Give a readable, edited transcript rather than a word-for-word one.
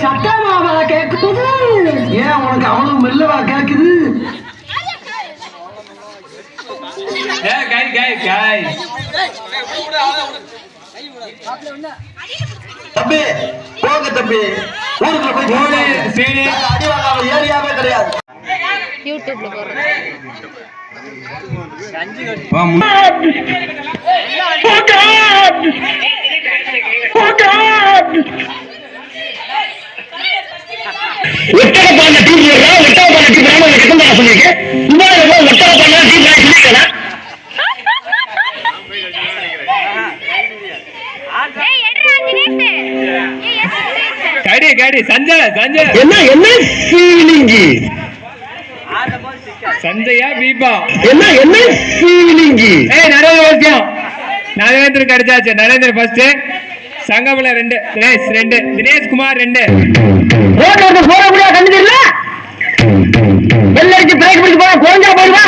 சட்டமாவா கேக்குது? ஏன் உனக்கு அவ்வளவு மெல்லவா கேக்குது? தம்பி போங்க தம்பி, ஊருக்குள்ள போய் அடி வாங்காம ஏரியாவே கிடையாது. யூடியூப்ல போடுறேன். சஞ்சயா தீபா என்ன ஃபீலிங்கி? நரேந்திர கிடைச்சாச்சு. நரேந்திர ஃபர்ஸ்ட், சங்கமல 2, தினேஷ் 2, தினேஷ் குமார் 2. ரோட்ல போற கூட கண்டு தெரியல. வெள்ளரிக்கு பிரேக் பிடிச்சு போறா, கோஞ்சா போடுவா.